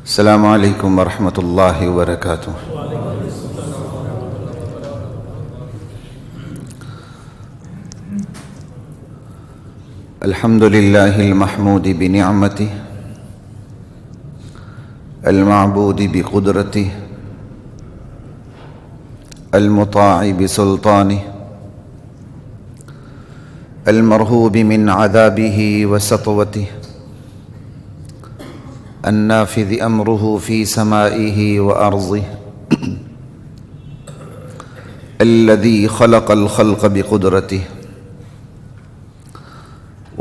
السلام علیکم ورحمۃ اللہ وبرکاتہ۔ الحمد للہ المحمود بنعمتہ المعبود بقدرتہ المطاع بسلطانہ المرہوب من عذابہ وسطوتہ النافذ امره في سمائه وارضه الذي خلق الخلق بقدرته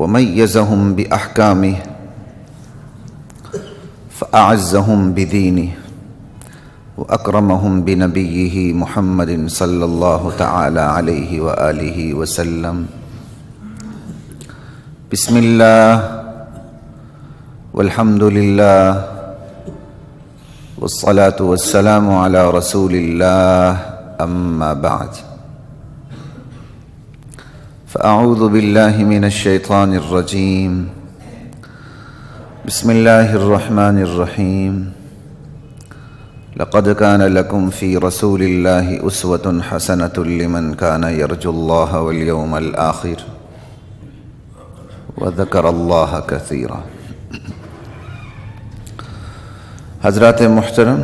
وميزهم باحكامه فاعزهم بدينه واكرمهم بنبيه محمد صلى الله تعالى عليه واله وسلم۔ بسم اللہ والحمد للہ والصلاة والسلام على رسول اللہ، اما بعد فاعوذ باللہ من الشیطان الرجیم، بسم اللہ الرحمن الرحیم۔ لقد كان لكم في رسول الله أسوة حسنة لمن كان يرجو الله واليوم الآخر وذكر الله كثيرا۔ حضرات محترم،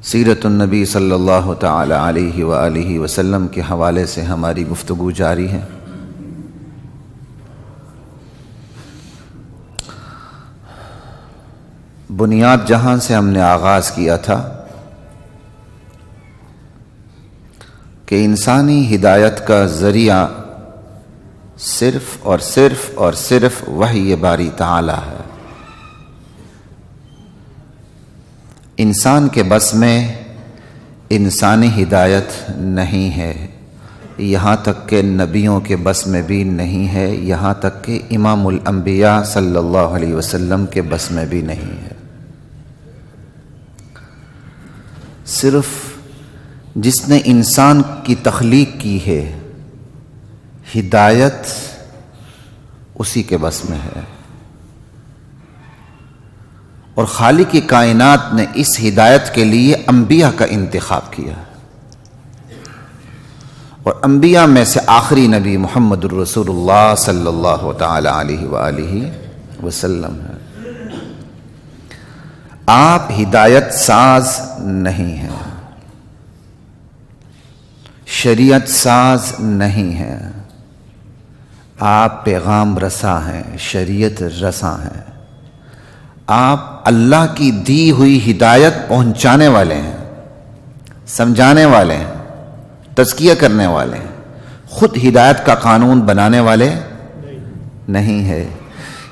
سیرت النبی صلی اللہ تعالی علیہ وآلہ وسلم کے حوالے سے ہماری گفتگو جاری ہے۔ بنیاد جہاں سے ہم نے آغاز کیا تھا کہ انسانی ہدایت کا ذریعہ صرف اور صرف وحی باری تعالی ہے۔ انسان کے بس میں انسانی ہدایت نہیں ہے، یہاں تک کہ نبیوں کے بس میں بھی نہیں ہے، یہاں تک کہ امام الانبیاء صلی اللہ علیہ وسلم کے بس میں بھی نہیں ہے۔ صرف جس نے انسان کی تخلیق کی ہے، ہدایت اسی کے بس میں ہے، اور خالق کائنات نے اس ہدایت کے لیے انبیاء کا انتخاب کیا، اور انبیاء میں سے آخری نبی محمد الرسول اللہ صلی اللہ تعالی علیہ وآلہ وسلم ہے۔ آپ ہدایت ساز نہیں ہیں، شریعت ساز نہیں ہیں، آپ پیغام رساں ہیں، شریعت رساں ہیں۔ آپ اللہ کی دی ہوئی ہدایت پہنچانے والے ہیں، سمجھانے والے ہیں، تزکیہ کرنے والے ہیں، خود ہدایت کا قانون بنانے والے نہیں ہے۔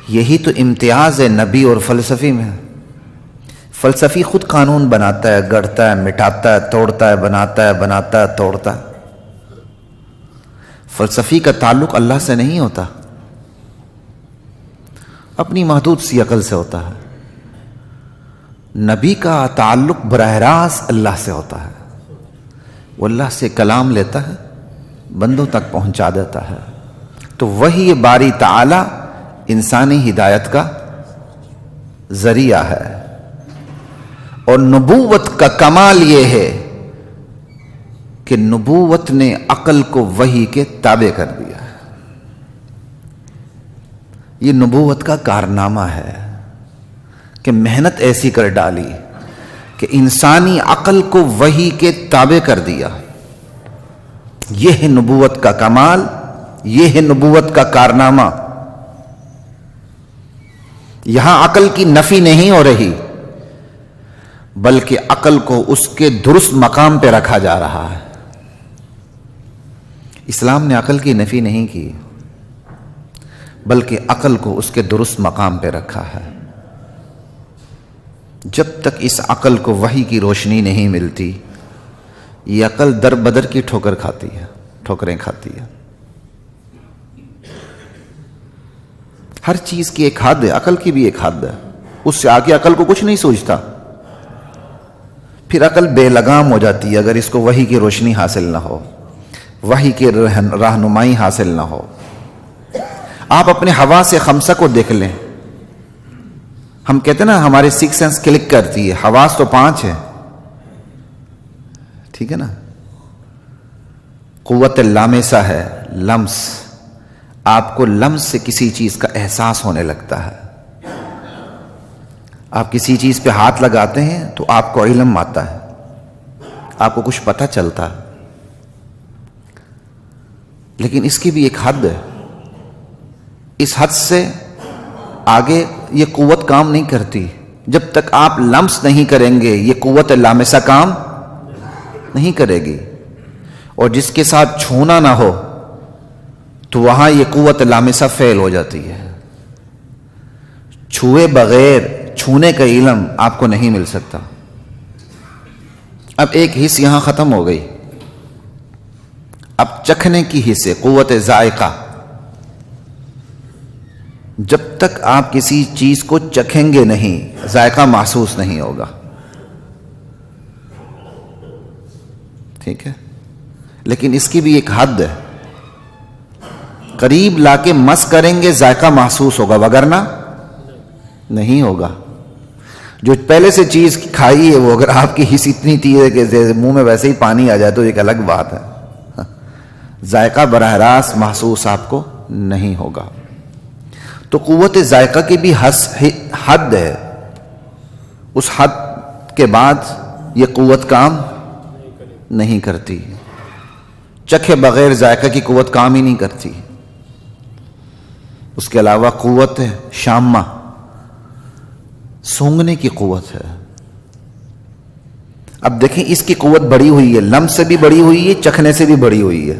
یہی تو امتیاز ہے نبی اور فلسفی میں۔ فلسفی خود قانون بناتا ہے، گڑھتا ہے، مٹاتا ہے، توڑتا ہے، بناتا ہے، توڑتا ہے۔ فلسفی کا تعلق اللہ سے نہیں ہوتا، اپنی محدود سی عقل سے ہوتا ہے۔ نبی کا تعلق براہ راست اللہ سے ہوتا ہے، وہ اللہ سے کلام لیتا ہے، بندوں تک پہنچا دیتا ہے۔ تو وہی باری تعالی انسانی ہدایت کا ذریعہ ہے، اور نبوت کا کمال یہ ہے کہ نبوت نے عقل کو وحی کے تابع کر دیا ہے۔ یہ نبوت کا کارنامہ ہے کہ محنت ایسی کر ڈالی کہ انسانی عقل کو وحی کے تابع کر دیا۔ یہ ہے نبوت کا کمال، یہ ہے نبوت کا کارنامہ۔ یہاں عقل کی نفی نہیں ہو رہی، بلکہ عقل کو اس کے درست مقام پہ رکھا جا رہا ہے۔ اسلام نے عقل کی نفی نہیں کی، بلکہ عقل کو اس کے درست مقام پہ رکھا ہے۔ جب تک اس عقل کو وحی کی روشنی نہیں ملتی، یہ عقل در بدر کی ٹھوکریں کھاتی ہے۔ ہر چیز کی ایک حد ہے، عقل کی بھی ایک حد ہے، اس سے آگے عقل کو کچھ نہیں سوچتا۔ پھر عقل بے لگام ہو جاتی ہے اگر اس کو وحی کی روشنی حاصل نہ ہو، وحی کی رہنمائی حاصل نہ ہو۔ آپ اپنے ہوا سے خمسہ کو دیکھ لیں، ہم کہتے ہیں نا ہمارے سکس سینس کلک کرتی ہے، حواس تو 5 ہے، ٹھیک ہے نا. قوت لامسہ ہے، لمس. آپ کو لمس سے کسی چیز کا احساس ہونے لگتا ہے. آپ کسی چیز پہ ہاتھ لگاتے ہیں تو آپ کو علم آتا ہے، آپ کو کچھ پتہ چلتا ہے. لیکن اس کی بھی ایک حد ہے. اس حد سے آگے یہ قوت کام نہیں کرتی. جب تک آپ لمس نہیں کریں گے یہ قوت لامسہ کام نہیں کرے گی. اور جس کے ساتھ چھونا نہ ہو تو وہاں یہ قوت لامسہ فیل ہو جاتی ہے. چھوئے بغیر چھونے کا علم آپ کو نہیں مل سکتا. اب ایک حص یہاں ختم ہو گئی. اب چکھنے کی حص ہے، قوت ذائقہ. جب تک آپ کسی چیز کو چکھیں گے نہیں ذائقہ محسوس نہیں ہوگا. ٹھیک ہے، لیکن اس کی بھی ایک حد ہے. قریب لا کے مس کریں گے ذائقہ محسوس ہوگا، وگرنہ نہیں ہوگا. جو پہلے سے چیز کھائی ہے وہ اگر آپ کی حص اتنی تیز ہے کہ منہ میں ویسے ہی پانی آ جائے تو ایک الگ بات ہے. ذائقہ براہ راست محسوس آپ کو نہیں ہوگا. تو قوت ذائقہ کی بھی حد ہے. اس حد کے بعد یہ قوت کام نہیں کرتی. چکھے بغیر ذائقہ کی قوت کام ہی نہیں کرتی. اس کے علاوہ قوت شامہ، سونگھنے کی قوت ہے. اب دیکھیں اس کی قوت بڑی ہوئی ہے، لمس سے بھی بڑی ہوئی ہے، چکھنے سے بھی بڑی ہوئی ہے.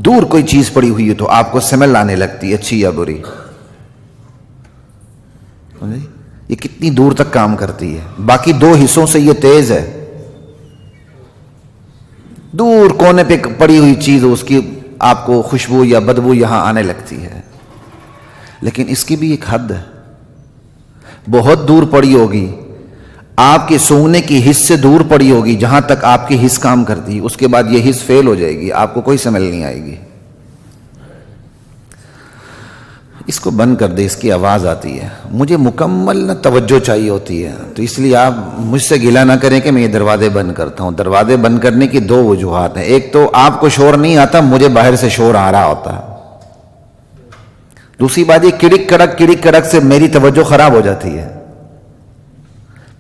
دور کوئی چیز پڑی ہوئی ہے تو آپ کو سمیل آنے لگتی ہے، اچھی یا بری. یہ کتنی دور تک کام کرتی ہے. باقی 2 حصوں سے یہ تیز ہے. دور کونے پہ پڑی ہوئی چیز اس کی آپ کو خوشبو یا بدبو یہاں آنے لگتی ہے. لیکن اس کی بھی ایک حد ہے. بہت دور پڑی ہوگی، آپ کے سونگنے کی حص سے دور پڑی ہوگی جہاں تک آپ کی حص کام کرتی ہے. اس کے بعد یہ حص فیل ہو جائے گی، آپ کو کوئی سمیل نہیں آئے گی. اس کو بند کر دے، اس کی آواز آتی ہے. مجھے مکمل نہ توجہ چاہیے ہوتی ہے، تو اس لیے آپ مجھ سے گلہ نہ کریں کہ میں یہ دروازے بند کرتا ہوں. دروازے بند کرنے کی 2 وجوہات ہیں. ایک تو آپ کو شور نہیں آتا، مجھے باہر سے شور آ رہا ہوتا ہے. دوسری بات یہ کڑک کڑک سے میری توجہ خراب ہو جاتی ہے.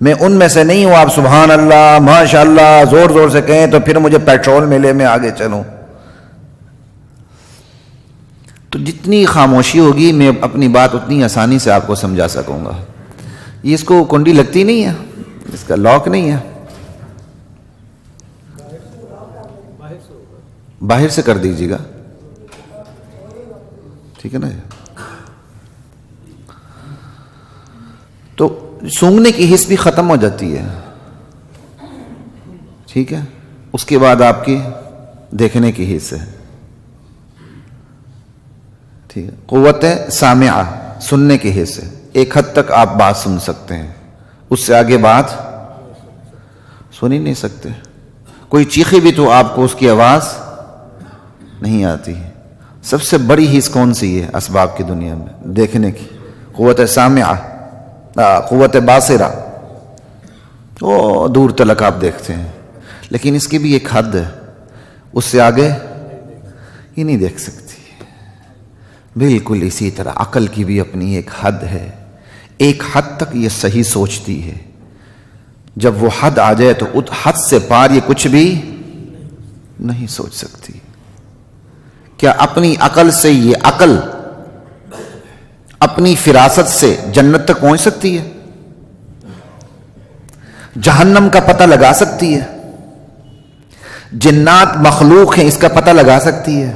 میں ان میں سے نہیں ہوں آپ سبحان اللہ ماشاء اللہ زور زور سے کہیں تو پھر مجھے پیٹرول ملے میں آگے چلوں. تو جتنی خاموشی ہوگی میں اپنی بات اتنی آسانی سے آپ کو سمجھا سکوں گا. یہ اس کو کنڈی لگتی نہیں ہے، اس کا لاک نہیں ہے. باہر سے کر دیجیے گا، ٹھیک ہے نا. تو سونگنے کی حص بھی ختم ہو جاتی ہے. ٹھیک ہے، اس کے بعد آپ کی دیکھنے کی حص ہے. ٹھیک ہے، قوت سامعہ، سننے کی حص ہے. ایک حد تک آپ بات سن سکتے ہیں، اس سے آگے بات سن ہی نہیں سکتے. کوئی چیخے بھی تو آپ کو اس کی آواز نہیں آتی. سب سے بڑی حص کون سی ہے اسباب کی دنیا میں؟ دیکھنے کی. قوت سامعہ، قوت باصرہ، وہ دور تلک آپ دیکھتے ہیں. لیکن اس کی بھی ایک حد ہے، اس سے آگے ہی نہیں دیکھ سکتی. بالکل اسی طرح عقل کی بھی اپنی ایک حد ہے. ایک حد تک یہ صحیح سوچتی ہے، جب وہ حد آ جائے تو اس حد سے پار یہ کچھ بھی نہیں سوچ سکتی. کیا اپنی عقل سے یہ عقل اپنی فراست سے جنت تک پہنچ سکتی ہے؟ جہنم کا پتہ لگا سکتی ہے؟ جنات مخلوق ہیں اس کا پتہ لگا سکتی ہے؟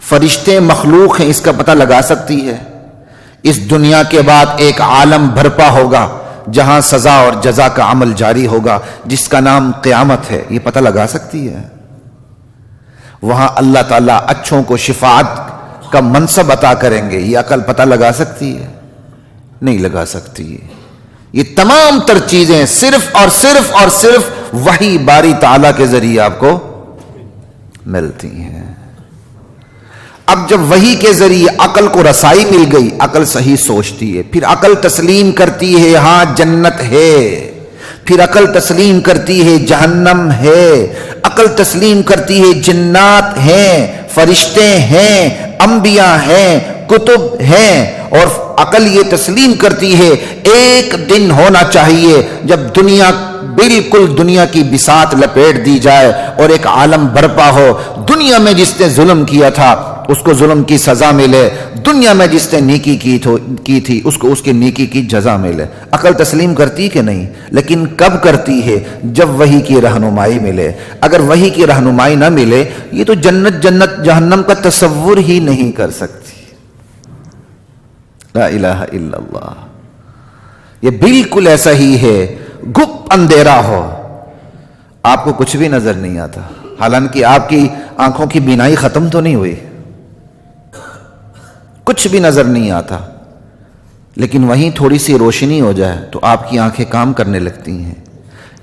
فرشتے مخلوق ہیں اس کا پتہ لگا سکتی ہے؟ اس دنیا کے بعد ایک عالم بھرپا ہوگا جہاں سزا اور جزا کا عمل جاری ہوگا جس کا نام قیامت ہے، یہ پتہ لگا سکتی ہے؟ وہاں اللہ تعالیٰ اچھوں کو شفاعت کا منصب عطا کریں گے، یہ عقل پتہ لگا سکتی ہے؟ نہیں لگا سکتی ہے. یہ تمام تر چیزیں صرف اور صرف اور صرف وحی باری تعالیٰ کے ذریعے آپ کو ملتی ہیں. اب جب وحی کے ذریعے عقل کو رسائی مل گئی، عقل صحیح سوچتی ہے، پھر عقل تسلیم کرتی ہے ہاں جنت ہے، پھر عقل تسلیم کرتی ہے جہنم ہے، عقل تسلیم کرتی ہے جنات ہیں، فرشتے ہیں، انبیاء ہیں، کتب ہیں، اور عقل یہ تسلیم کرتی ہے ایک دن ہونا چاہیے جب دنیا بالکل دنیا کی بساط لپیٹ دی جائے اور ایک عالم برپا ہو، دنیا میں جس نے ظلم کیا تھا اس کو ظلم کی سزا ملے، دنیا میں جس نے نیکی کی تھی اس کو اس کی نیکی کی جزا ملے۔ عقل تسلیم کرتی کہ نہیں؟ لیکن کب کرتی ہے؟ جب وحی کی رہنمائی ملے۔ اگر وحی کی رہنمائی نہ ملے یہ تو جنت جہنم کا تصور ہی نہیں کر سکتی۔ لا الہ الا اللہ۔ یہ بالکل ایسا ہی ہے، گپ اندھیرا ہو، آپ کو کچھ بھی نظر نہیں آتا، حالانکہ آپ کی آنکھوں کی بینائی ختم تو نہیں ہوئی، کچھ بھی نظر نہیں آتا، لیکن وہیں تھوڑی سی روشنی ہو جائے تو آپ کی آنکھیں کام کرنے لگتی ہیں،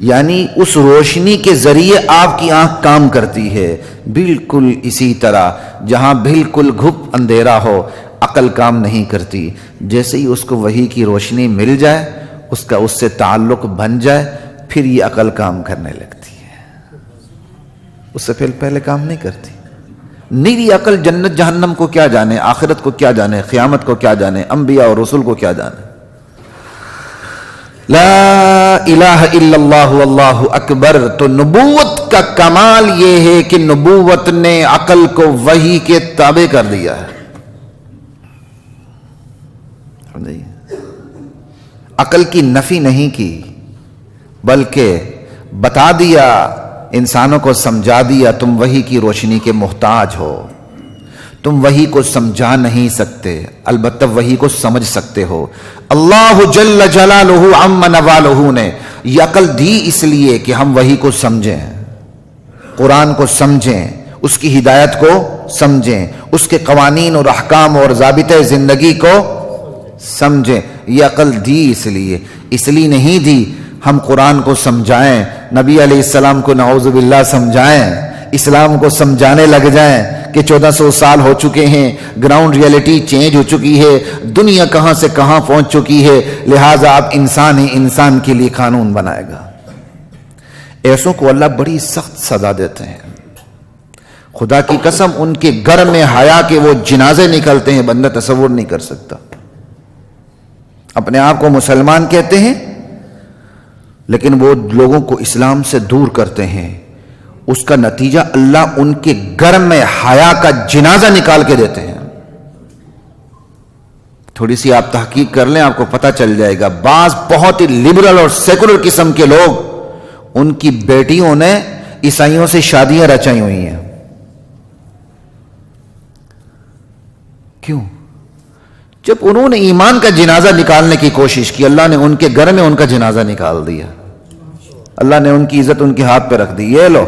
یعنی اس روشنی کے ذریعے آپ کی آنکھ کام کرتی ہے۔ بالکل اسی طرح جہاں بالکل گھپ اندھیرا ہو عقل کام نہیں کرتی، جیسے ہی اس کو وحی کی روشنی مل جائے، اس کا اس سے تعلق بن جائے، پھر یہ عقل کام کرنے لگتی ہے، اس سے پہلے کام نہیں کرتی۔ نیری عقل جنت جہنم کو کیا جانے، آخرت کو کیا جانے، قیامت کو کیا جانے، انبیاء اور رسول کو کیا جانے۔ لا الہ الا اللہ واللہ اکبر۔ تو نبوت کا کمال یہ ہے کہ نبوت نے عقل کو وحی کے تابع کر دیا ہے۔ عقل کی نفی نہیں کی، بلکہ بتا دیا، انسانوں کو سمجھا دیا تم وحی کی روشنی کے محتاج ہو، تم وحی کو سمجھا نہیں سکتے، البتہ وحی کو سمجھ سکتے ہو۔ اللہ جل جلالہ عم نوالہ نے یہ عقل دی اس لیے کہ ہم وحی کو سمجھیں، قرآن کو سمجھیں، اس کی ہدایت کو سمجھیں، اس کے قوانین اور احکام اور ضابطۂ زندگی کو سمجھیں۔ یہ عقل دی اس لیے نہیں دی ہم قرآن کو سمجھائیں، نبی علیہ السلام کو نعوذ باللہ سمجھائیں، اسلام کو سمجھانے لگ جائیں کہ 1400 سال ہو چکے ہیں، گراؤنڈ ریئلٹی چینج ہو چکی ہے، دنیا کہاں سے کہاں پہنچ چکی ہے، لہٰذا اب انسان ہی انسان کے لیے قانون بنائے گا۔ ایسوں کو اللہ بڑی سخت سزا دیتے ہیں، خدا کی قسم ان کے گھر میں حیا کے وہ جنازے نکلتے ہیں، بندہ تصور نہیں کر سکتا۔ اپنے آپ کو مسلمان کہتے ہیں لیکن وہ لوگوں کو اسلام سے دور کرتے ہیں، اس کا نتیجہ اللہ ان کے گھر میں حیا کا جنازہ نکال کے دیتے ہیں۔ تھوڑی سی آپ تحقیق کر لیں، آپ کو پتہ چل جائے گا، بعض بہت ہی لبرل اور سیکولر قسم کے لوگ، ان کی بیٹیوں نے عیسائیوں سے شادیاں رچائی ہوئی ہیں۔ کیوں؟ جب انہوں نے ایمان کا جنازہ نکالنے کی کوشش کی، اللہ نے ان کے گھر میں ان کا جنازہ نکال دیا، اللہ نے ان کی عزت ان کے ہاتھ پہ رکھ دی، یہ لو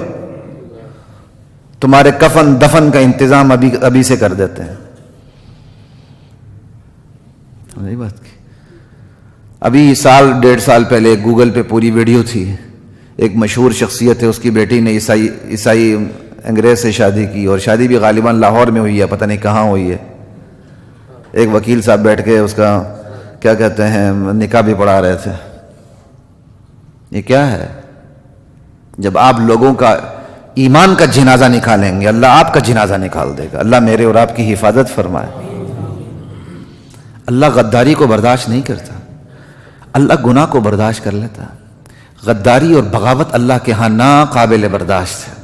تمہارے کفن دفن کا انتظام ابھی سے کر دیتے ہیں۔ نہیں بات کی، ابھی سال 1.5 سال پہلے گوگل پہ پوری ویڈیو تھی، ایک مشہور شخصیت ہے، اس کی بیٹی نے عیسائی انگریز سے شادی کی، اور شادی بھی غالباً لاہور میں ہوئی ہے، پتہ نہیں کہاں ہوئی ہے۔ ایک وکیل صاحب بیٹھ کے اس کا کیا کہتے ہیں نکاح بھی پڑھا رہے تھے۔ یہ کیا ہے؟ جب آپ لوگوں کا ایمان کا جنازہ نکالیں گے، اللہ آپ کا جنازہ نکال دے گا۔ اللہ میرے اور آپ کی حفاظت فرمائے۔ اللہ غداری کو برداشت نہیں کرتا، اللہ گناہ کو برداشت کر لیتا۔ غداری اور بغاوت اللہ کے ہاں ناقابل برداشت ہے۔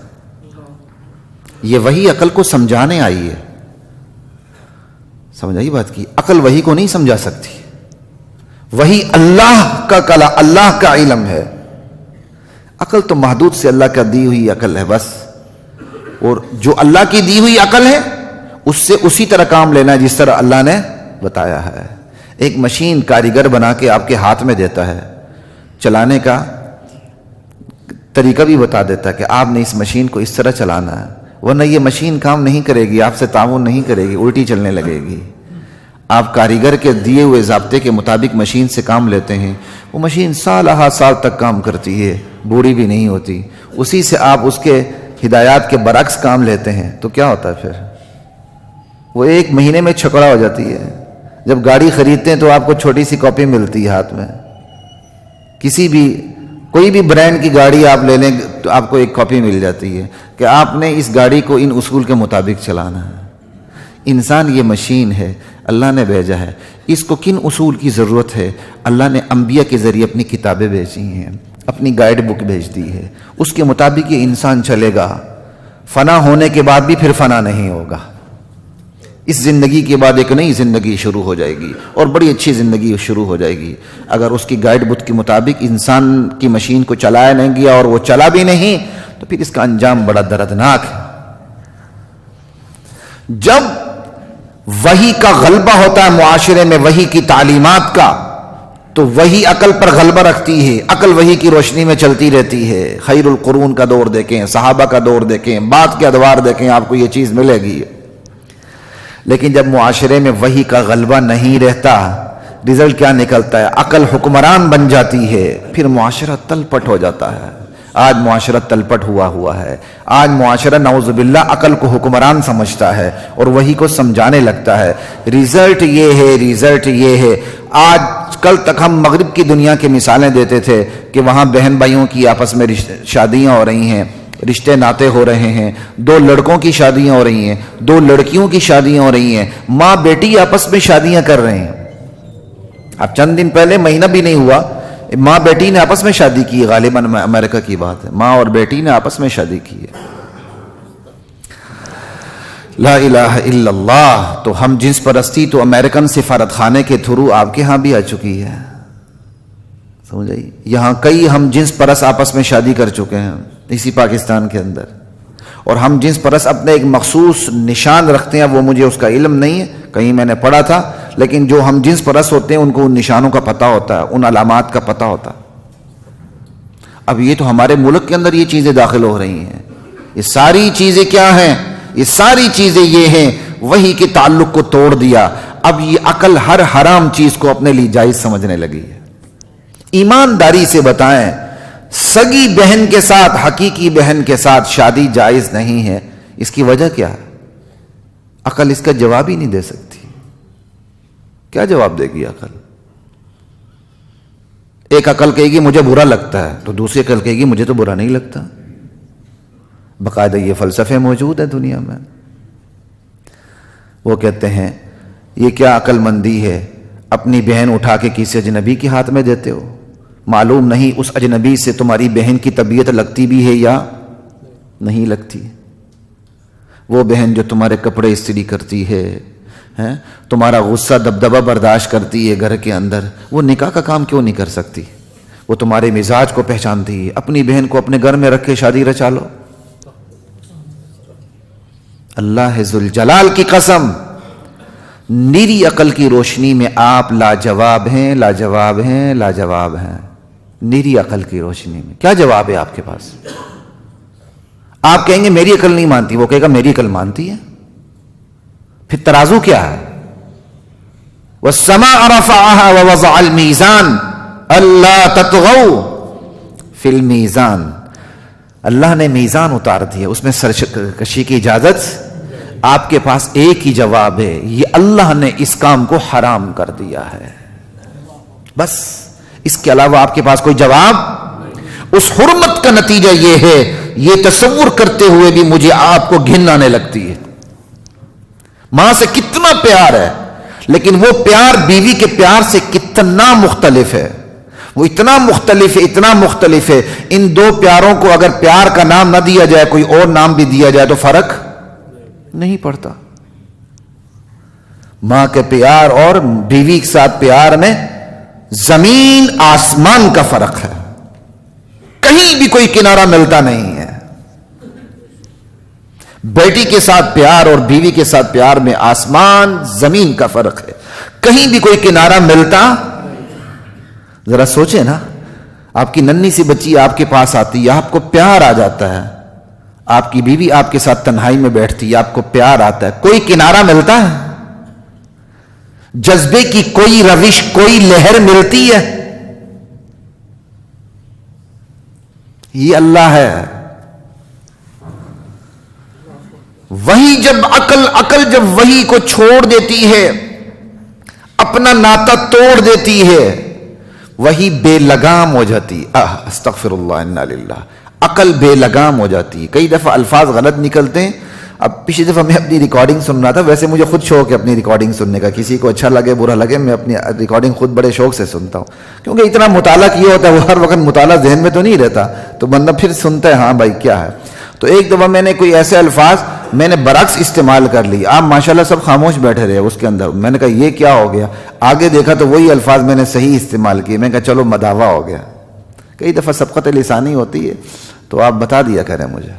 یہ وہی عقل کو سمجھانے آئی ہے، سمجھ آئی بات کی؟ عقل وہی کو نہیں سمجھا سکتی، وہی اللہ کا کلا، اللہ کا علم ہے۔ عقل تو محدود سے اللہ کا دی ہوئی عقل ہے بس، اور جو اللہ کی دی ہوئی عقل ہے اس سے اسی طرح کام لینا ہے جس طرح اللہ نے بتایا ہے۔ ایک مشین کاریگر بنا کے آپ کے ہاتھ میں دیتا ہے، چلانے کا طریقہ بھی بتا دیتا ہے کہ آپ نے اس مشین کو اس طرح چلانا ہے، ورنہ یہ مشین کام نہیں کرے گی، آپ سے تعاون نہیں کرے گی، الٹی چلنے لگے گی۔ آپ کاریگر کے دیے ہوئے ضابطے کے مطابق مشین سے کام لیتے ہیں، وہ مشین سال سال تک کام کرتی ہے، بوڑھی بھی نہیں ہوتی۔ اسی سے آپ اس کے ہدایات کے برعکس کام لیتے ہیں تو کیا ہوتا ہے پھر؟ وہ 1 مہینے میں چھکڑا ہو جاتی ہے. جب گاڑی خریدتے ہیں تو آپ کو چھوٹی سی کاپی ملتی ہے ہاتھ میں. کوئی بھی برانڈ کی گاڑی آپ لے لیں تو آپ کو ایک کاپی مل جاتی ہے کہ آپ نے اس گاڑی کو ان اصول کے مطابق چلانا ہے. انسان یہ مشین ہے، اللہ نے بھیجا ہے. اس کو کن اصول کی ضرورت ہے؟ اللہ نے انبیاء کے ذریعے اپنی کتابیں بھیجی ہیں، اپنی گائیڈ بک بھیج دی ہے. اس کے مطابق یہ انسان چلے گا. فنا ہونے کے بعد بھی پھر فنا نہیں ہوگا. اس زندگی کے بعد ایک نئی زندگی شروع ہو جائے گی اور بڑی اچھی زندگی شروع ہو جائے گی. اگر اس کی گائیڈ بک کے مطابق انسان کی مشین کو چلایا نہیں گیا اور وہ چلا بھی نہیں تو پھر اس کا انجام بڑا دردناک ہے. جب وحی کا غلبہ ہوتا ہے معاشرے میں، وحی کی تعلیمات کا، تو وحی عقل پر غلبہ رکھتی ہے. عقل وحی کی روشنی میں چلتی رہتی ہے. خیر القرون کا دور دیکھیں، صحابہ کا دور دیکھیں، بعد کے ادوار دیکھیں، آپ کو یہ چیز ملے گی. لیکن جب معاشرے میں وحی کا غلبہ نہیں رہتا، رزلٹ کیا نکلتا ہے؟ عقل حکمران بن جاتی ہے، پھر معاشرہ تلپٹ ہو جاتا ہے. آج معاشرہ تلپٹ ہوا ہے. آج معاشرہ نعوذ باللہ عقل کو حکمران سمجھتا ہے اور وحی کو سمجھانے لگتا ہے. رزلٹ یہ ہے. آج کل تک ہم مغرب کی دنیا کی مثالیں دیتے تھے کہ وہاں بہن بھائیوں کی آپس میں شادیاں ہو رہی ہیں، رشتے ناتے ہو رہے ہیں، 2 لڑکوں کی شادیاں ہو رہی ہیں، 2 لڑکیوں کی شادیاں ہو رہی ہیں، ماں بیٹی آپس میں شادیاں کر رہے ہیں. اب چند دن پہلے، مہینہ بھی نہیں ہوا، ماں بیٹی نے آپس میں شادی کی ہے. غالباً امریکہ کی بات ہے، ماں اور بیٹی نے آپس میں شادی کی ہے. لا الہ الا اللہ. تو ہم جنس پرستی تو امریکن سفارت خانے کے تھرو آپ کے ہاں بھی آ چکی ہے. سمجھائیے، یہاں کئی ہم جنس پرست آپس میں شادی کر چکے ہیں اسی پاکستان کے اندر. اور ہم جنس پرست اپنے ایک مخصوص نشان رکھتے ہیں، وہ مجھے اس کا علم نہیں ہے، کہیں میں نے پڑھا تھا، لیکن جو ہم جنس پرست ہوتے ہیں ان کو ان نشانوں کا پتہ ہوتا ہے، ان علامات کا پتہ ہوتا ہے. اب یہ تو ہمارے ملک کے اندر یہ چیزیں داخل ہو رہی ہیں. یہ ساری چیزیں کیا ہیں؟ یہ ساری چیزیں یہ ہیں، وحی کے تعلق کو توڑ دیا. اب یہ عقل ہر حرام چیز کو اپنے لیے جائز سمجھنے لگی ہے. ایمانداری سے بتائیں، سگی بہن کے ساتھ، حقیقی بہن کے ساتھ شادی جائز نہیں ہے. اس کی وجہ کیا ہے؟ عقل اس کا جواب ہی نہیں دے سکتی. کیا جواب دے گی عقل؟ ایک عقل کہے گی مجھے برا لگتا ہے، تو دوسری عقل کہے گی مجھے تو برا نہیں لگتا. باقاعدہ یہ فلسفے موجود ہے دنیا میں. وہ کہتے ہیں یہ کیا عقل مندی ہے، اپنی بہن اٹھا کے کسی اجنبی کے ہاتھ میں دیتے ہو. معلوم نہیں اس اجنبی سے تمہاری بہن کی طبیعت لگتی بھی ہے یا نہیں لگتی. وہ بہن جو تمہارے کپڑے استری کرتی ہے، تمہارا غصہ دبدبہ برداشت کرتی ہے گھر کے اندر، وہ نکاح کا کام کیوں نہیں کر سکتی؟ وہ تمہارے مزاج کو پہچانتی ہے. اپنی بہن کو اپنے گھر میں رکھ کے شادی رچا لو. اللہ ذوالجلال کی قسم، نیری عقل کی روشنی میں آپ لاجواب ہیں، لاجواب ہیں، لاجواب ہیں. نیری عقل کی روشنی میں کیا جواب ہے آپ کے پاس؟ آپ کہیں گے میری عقل نہیں مانتی، وہ کہے گا میری عقل مانتی ہے. پھر ترازو کیا ہے؟ وَالسَّمَاءَ رَفَعَهَا وَوَضَعَ الْمِيزَانَ أَلَّا تَطْغَوْا فِي الْمِيزَانِ. اللہ نے میزان اتار دیا، اس میں سرکشی کی اجازت. آپ کے پاس ایک ہی جواب ہے، یہ اللہ نے اس کام کو حرام کر دیا ہے. بس اس کے علاوہ آپ کے پاس کوئی جواب. اس حرمت کا نتیجہ یہ ہے، یہ تصور کرتے ہوئے بھی مجھے آپ کو گھن آنے لگتی ہے. ماں سے کتنا پیار ہے، لیکن وہ پیار بیوی کے پیار سے کتنا مختلف ہے. وہ اتنا مختلف ہے، اتنا مختلف ہے. ان 2 پیاروں کو اگر پیار کا نام نہ دیا جائے، کوئی اور نام بھی دیا جائے تو فرق نہیں پڑتا. ماں کے پیار اور بیوی کے ساتھ پیار میں زمین آسمان کا فرق ہے. کہیں بھی کوئی کنارہ ملتا نہیں ہے. بیٹی کے ساتھ پیار اور بیوی کے ساتھ پیار میں آسمان زمین کا فرق ہے. کہیں بھی کوئی کنارہ ملتا. ذرا سوچیں نا، آپ کی ننھی سی بچی آپ کے پاس آتی ہے، آپ کو پیار آ جاتا ہے. آپ کی بیوی آپ کے ساتھ تنہائی میں بیٹھتی ہے، آپ کو پیار آتا ہے. کوئی کنارہ ملتا ہے؟ جذبے کی کوئی روش، کوئی لہر ملتی ہے؟ یہ اللہ ہے. وہی جب عقل جب وہی کو چھوڑ دیتی ہے، اپنا ناتا توڑ دیتی ہے، وہی بے لگام ہو جاتی. استغفر اللہ، انا للہ. عقل بے لگام ہو جاتی ہے. کئی دفعہ الفاظ غلط نکلتے ہیں. اب پچھلی دفعہ میں اپنی ریکارڈنگ سن رہا تھا، ویسے مجھے خود شوق ہے اپنی ریکارڈنگ سننے کا، کسی کو اچھا لگے برا لگے، میں اپنی ریکارڈنگ خود بڑے شوق سے سنتا ہوں، کیونکہ اتنا مطالعہ کیا ہوتا ہے، وہ ہر وقت مطالعہ ذہن میں تو نہیں رہتا، تو بندہ پھر سنتا ہے ہاں بھائی کیا ہے. تو ایک دفعہ میں نے کوئی ایسے الفاظ میں نے برعکس استعمال کر لی. آپ ماشاءاللہ سب خاموش بیٹھے رہے اس کے اندر. میں نے کہا یہ کیا ہو گیا؟ آگے دیکھا تو وہی الفاظ میں نے صحیح استعمال کیے. میں نے کہا چلو مداوع ہو گیا. کئی دفعہ سبقت لسانی ہوتی ہے، تو آپ بتا دیا کریں مجھے.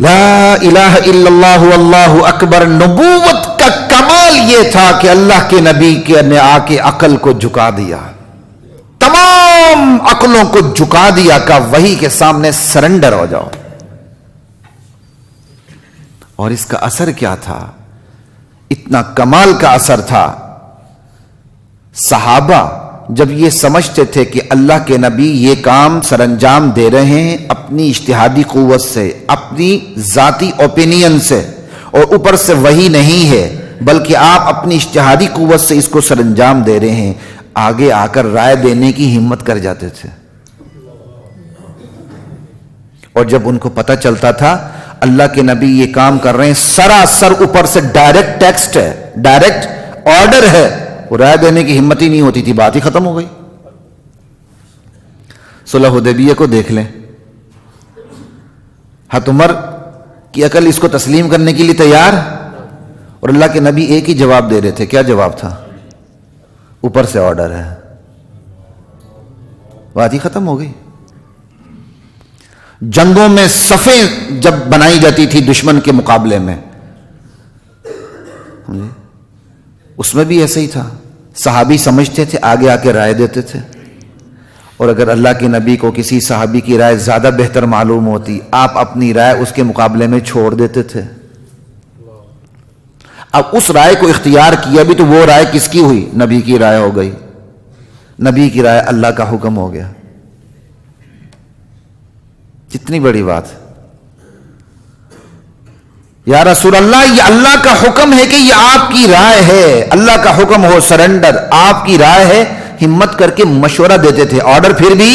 لا الہ الا اللہ واللہ اکبر. نبوت کا کمال یہ تھا کہ اللہ کے نبی نے آ کے عقل کو جھکا دیا، تمام عقلوں کو جھکا دیا، کہ وحی کے سامنے سرنڈر ہو جاؤ. اور اس کا اثر کیا تھا؟ اتنا کمال کا اثر تھا. صحابہ جب یہ سمجھتے تھے کہ اللہ کے نبی یہ کام سر انجام دے رہے ہیں اپنی اجتہادی قوت سے، اپنی ذاتی اوپینین سے، اور اوپر سے وحی نہیں ہے بلکہ آپ اپنی اجتہادی قوت سے اس کو سر انجام دے رہے ہیں، آگے آ کر رائے دینے کی ہمت کر جاتے تھے. اور جب ان کو پتہ چلتا تھا اللہ کے نبی یہ کام کر رہے ہیں، سراسر اوپر سے ڈائریکٹ ٹیکسٹ ہے، ڈائریکٹ آرڈر ہے، وہ رائے دینے کی ہمت ہی نہیں ہوتی تھی، بات ہی ختم ہو گئی. صلح حدیبیہ کو دیکھ لیں. حضرت عمر کی عقل اس کو تسلیم کرنے کے لیے تیار، اور اللہ کے نبی ایک ہی جواب دے رہے تھے. کیا جواب تھا؟ اوپر سے آرڈر ہے. بات ہی ختم ہو گئی. جنگوں میں صفیں جب بنائی جاتی تھی دشمن کے مقابلے میں، اس میں بھی ایسے ہی تھا. صحابی سمجھتے تھے، آگے آ کے رائے دیتے تھے، اور اگر اللہ کے نبی کو کسی صحابی کی رائے زیادہ بہتر معلوم ہوتی، آپ اپنی رائے اس کے مقابلے میں چھوڑ دیتے تھے. اب اس رائے کو اختیار کیا بھی تو وہ رائے کس کی ہوئی؟ نبی کی رائے ہو گئی. نبی کی رائے اللہ کا حکم ہو گیا. کتنی بڑی بات. یا رسول اللہ یہ اللہ کا حکم ہے کہ یہ آپ کی رائے ہے، اللہ کا حکم ہو سرنڈر، آپ کی رائے ہے. ہمت کر کے مشورہ دیتے تھے. آرڈر پھر بھی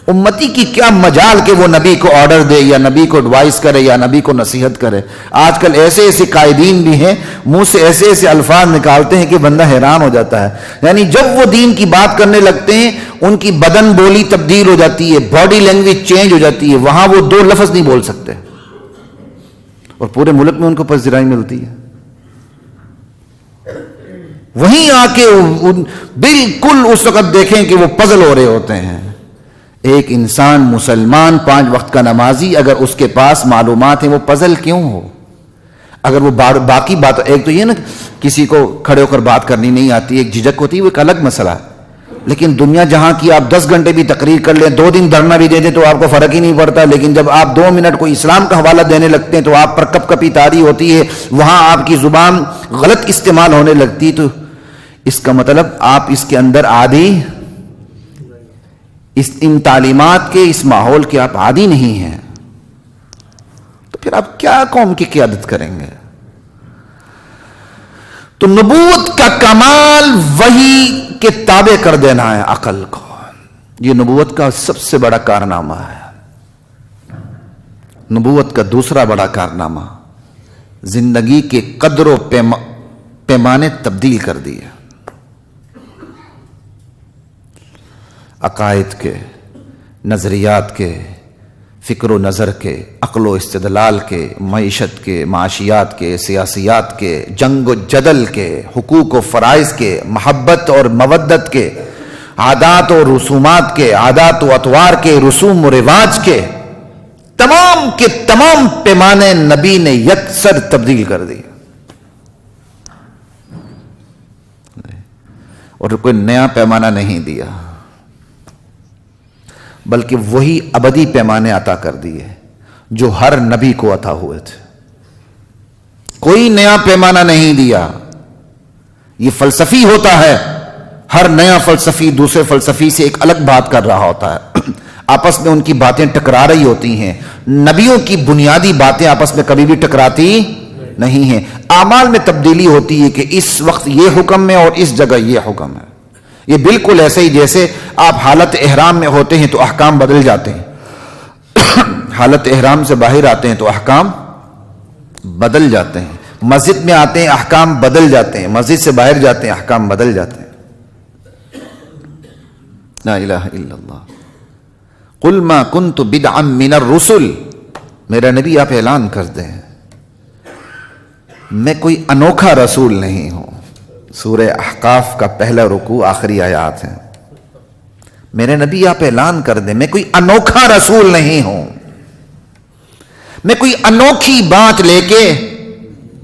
امتی کی کیا مجال کہ وہ نبی کو آرڈر دے یا نبی کو ایڈوائز کرے یا نبی کو نصیحت کرے. آج کل ایسے ایسے قائدین بھی ہیں، منہ سے ایسے ایسے الفاظ نکالتے ہیں کہ بندہ حیران ہو جاتا ہے. یعنی جب وہ دین کی بات کرنے لگتے ہیں ان کی بدن بولی تبدیل ہو جاتی ہے، باڈی لینگویج چینج ہو جاتی ہے. وہاں وہ دو لفظ نہیں بول سکتے، اور پورے ملک میں ان کو پذیرائی ملتی ہے. وہیں آ کے بالکل اس وقت دیکھیں کہ وہ پزل ہو رہے ہوتے ہیں. ایک انسان مسلمان 5 وقت کا نمازی، اگر اس کے پاس معلومات ہیں وہ پزل کیوں ہو؟ اگر وہ باقی بات، ایک تو یہ نا کسی کو کھڑے ہو کر بات کرنی نہیں آتی، ایک جھجک ہوتی ہے، وہ ایک الگ مسئلہ ہے. لیکن دنیا جہاں کی آپ 10 گھنٹے بھی تقریر کر لیں، 2 دن دھرنا بھی دے دیں تو آپ کو فرق ہی نہیں پڑتا. لیکن جب آپ 2 منٹ کوئی اسلام کا حوالہ دینے لگتے ہیں تو آپ پر کپ کپی طاری ہوتی ہے، وہاں آپ کی زبان غلط استعمال ہونے لگتی. تو اس کا مطلب آپ اس کے اندر عادی، ان تعلیمات کے، اس ماحول کے آپ عادی نہیں ہیں. تو پھر آپ کیا قوم کی قیادت کریں گے؟ تو نبوت کا کمال وحی کے تابع کر دینا ہے عقل کو. یہ نبوت کا سب سے بڑا کارنامہ ہے. نبوت کا دوسرا بڑا کارنامہ زندگی کے قدر و پیمانے تبدیل کر دیے. عقائد کے، نظریات کے، فکر و نظر کے، عقل و استدلال کے، معیشت کے، معاشیات کے، سیاسیات کے، جنگ و جدل کے، حقوق و فرائض کے، محبت اور مودت کے، عادات و رسومات کے، عادات و اطوار کے، رسوم و رواج کے تمام پیمانے نبی نے یکسر تبدیل کر دی. اور کوئی نیا پیمانہ نہیں دیا، بلکہ وہی ابدی پیمانے عطا کر دیے جو ہر نبی کو عطا ہوئے تھے. کوئی نیا پیمانہ نہیں دیا. یہ فلسفی ہوتا ہے، ہر نیا فلسفی دوسرے فلسفی سے ایک الگ بات کر رہا ہوتا ہے. آپس میں ان کی باتیں ٹکرا رہی ہوتی ہیں. نبیوں کی بنیادی باتیں آپس میں کبھی بھی ٹکراتی نہیں ہیں. اعمال میں تبدیلی ہوتی ہے کہ اس وقت یہ حکم ہے اور اس جگہ یہ حکم ہے. یہ بالکل ایسے ہی جیسے آپ حالت احرام میں ہوتے ہیں تو احکام بدل جاتے ہیں، حالت احرام سے باہر آتے ہیں تو احکام بدل جاتے ہیں. مسجد میں آتے ہیں احکام بدل جاتے ہیں، مسجد سے باہر جاتے ہیں احکام بدل جاتے ہیں. لا الہ الا اللہ. قل ما کنت بدعا من الرسل، میرا نبی آپ اعلان کر دیں میں کوئی انوکھا رسول نہیں ہوں. سورہ احقاف کا پہلا رکوع آخری آیات ہے. میرے نبی آپ اعلان کر دیں میں کوئی انوکھا رسول نہیں ہوں، میں کوئی انوکھی بات لے کے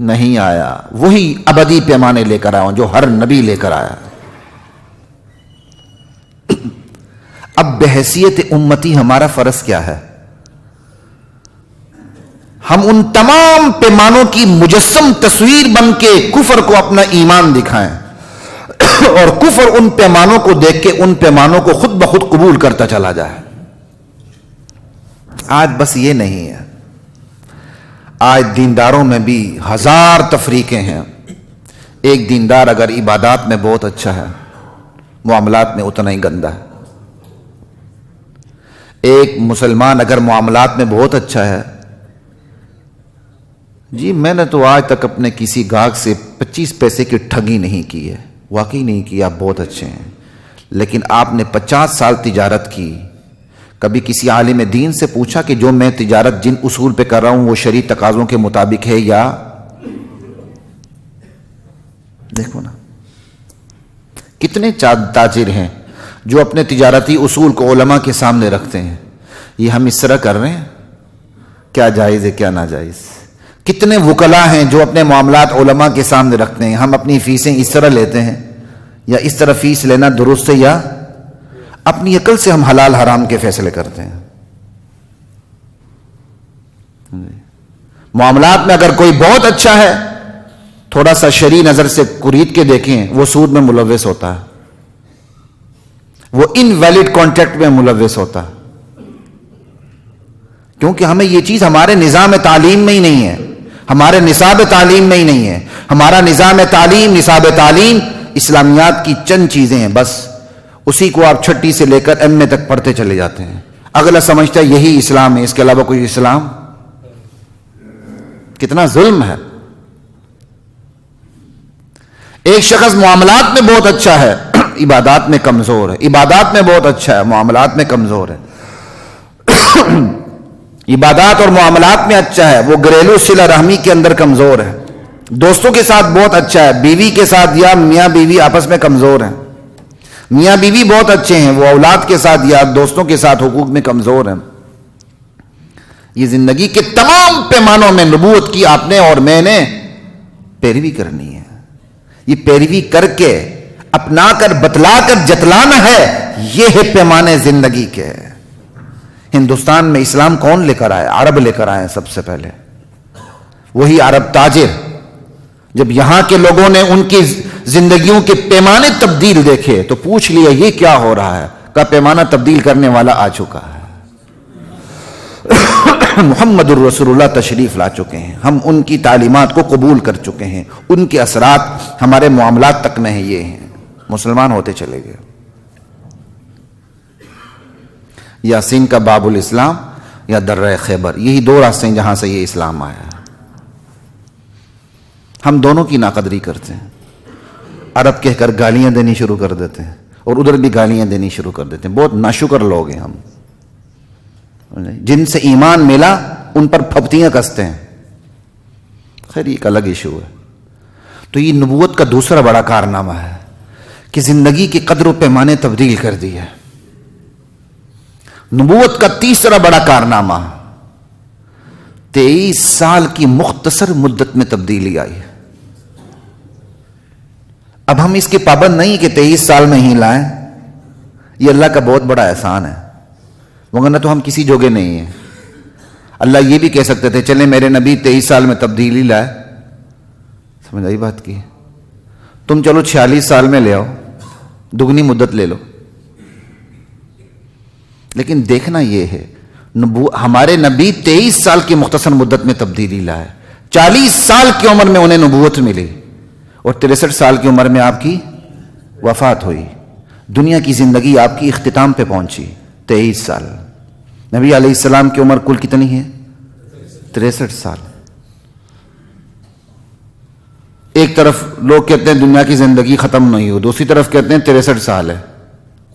نہیں آیا، وہی ابدی پیمانے لے کر آیا ہوں جو ہر نبی لے کر آیا. اب بحیثیت امتی ہمارا فرض کیا ہے؟ ہم ان تمام پیمانوں کی مجسم تصویر بن کے کفر کو اپنا ایمان دکھائیں اور کفر ان پیمانوں کو دیکھ کے ان پیمانوں کو خود بخود قبول کرتا چلا جائے. آج بس یہ نہیں ہے، آج دینداروں میں بھی ہزار تفریقیں ہیں. ایک دیندار اگر عبادات میں بہت اچھا ہے، معاملات میں اتنا ہی گندا ہے. ایک مسلمان اگر معاملات میں بہت اچھا ہے، جی میں نے تو آج تک اپنے کسی گاہک سے 25 پیسے کی ٹھگی نہیں کی ہے. واقعی نہیں کی، آپ بہت اچھے ہیں. لیکن آپ نے 50 سال تجارت کی، کبھی کسی عالم دین سے پوچھا کہ جو میں تجارت جن اصول پہ کر رہا ہوں وہ شرعی تقاضوں کے مطابق ہے یا؟ دیکھو نا کتنے تاجر ہیں جو اپنے تجارتی اصول کو علماء کے سامنے رکھتے ہیں. یہ ہم اس طرح کر رہے ہیں، کیا جائز ہے کیا ناجائز. کتنے وکلاء ہیں جو اپنے معاملات علماء کے سامنے رکھتے ہیں. ہم اپنی فیسیں اس طرح لیتے ہیں یا اس طرح فیس لینا درست ہے، یا اپنی عقل سے ہم حلال حرام کے فیصلے کرتے ہیں. معاملات میں اگر کوئی بہت اچھا ہے، تھوڑا سا شرعی نظر سے قرید کے دیکھیں، وہ سود میں ملوث ہوتا ہے، وہ ان ویلڈ کانٹریکٹ میں ملوث ہوتا ہے. کیونکہ ہمیں یہ چیز ہمارے نظام تعلیم میں ہی نہیں ہے، ہمارے نصاب تعلیم میں ہی نہیں ہے. ہمارا نظام تعلیم اسلامیات کی چند چیزیں ہیں بس، اسی کو آپ چھٹی سے لے کر ایم اے تک پڑھتے چلے جاتے ہیں. اگلا سمجھتا ہے یہی اسلام ہے، اس کے علاوہ کوئی اسلام. کتنا ظلم ہے. ایک شخص معاملات میں بہت اچھا ہے، عبادات میں کمزور ہے. عبادات میں بہت اچھا ہے، معاملات میں کمزور ہے. عبادات اور معاملات میں اچھا ہے، وہ گھریلو صلہ رحمی کے اندر کمزور ہے. دوستوں کے ساتھ بہت اچھا ہے، بیوی کے ساتھ یا میاں بیوی آپس میں کمزور ہیں. میاں بیوی بہت اچھے ہیں، وہ اولاد کے ساتھ یا دوستوں کے ساتھ حقوق میں کمزور ہیں. یہ زندگی کے تمام پیمانوں میں نبوت کی آپ نے اور میں نے پیروی کرنی ہے. یہ پیروی کر کے اپنا کر بتلا کر جتلانا ہے. یہ ہے پیمانے زندگی کے. ہندوستان میں اسلام کون لے کر آئے؟ عرب لے کر آئے سب سے پہلے. وہی عرب تاجر جب یہاں کے لوگوں نے ان کی زندگیوں کے پیمانے تبدیل دیکھے تو پوچھ لیا یہ کیا ہو رہا ہے. کا پیمانہ تبدیل کرنے والا آ چکا ہے. محمد الرسول اللہ تشریف لا چکے ہیں. ہم ان کی تعلیمات کو قبول کر چکے ہیں. ان کے اثرات ہمارے معاملات تک میں یہ ہیں. مسلمان ہوتے چلے گئے. یاسین کا باب الاسلام یا درہ خیبر، یہی دو راستے ہیں جہاں سے یہ اسلام آیا. ہم دونوں کی ناقدری کرتے ہیں. عرب کہہ کر گالیاں دینی شروع کر دیتے ہیں اور ادھر بھی گالیاں دینی شروع کر دیتے ہیں. بہت ناشکر لوگ ہیں ہم. جن سے ایمان ملا ان پر پھپتیاں کستے ہیں. خیر ایک الگ ایشو ہے. تو یہ نبوت کا دوسرا بڑا کارنامہ ہے کہ زندگی کے قدر و پیمانے تبدیل کر دی ہے. نبوت کا تیسرا بڑا کارنامہ 23 سال کی مختصر مدت میں تبدیلی آئی ہے. اب ہم اس کے پابند نہیں کہ 23 سال میں ہی لائیں. یہ اللہ کا بہت بڑا احسان ہے، وگرنہ تو ہم کسی جوگے نہیں ہیں. اللہ یہ بھی کہہ سکتے تھے چلیں میرے نبی 23 سال میں تبدیلی لائے. سمجھ آئی بات کی؟ تم چلو 46 سال میں لے آؤ، دگنی مدت لے لو. لیکن دیکھنا یہ ہے ہمارے نبی 23 سال کی مختصر مدت میں تبدیلی لائے. 40 سال کی عمر میں انہیں نبوت ملی اور 63 سال کی عمر میں آپ کی وفات ہوئی. دنیا کی زندگی آپ کی اختتام پہ پہنچی. 23 سال. نبی علیہ السلام کی عمر کل کتنی ہے؟ 63 سال. ایک طرف لوگ کہتے ہیں دنیا کی زندگی ختم نہیں ہو، دوسری طرف کہتے ہیں 63 سال ہے.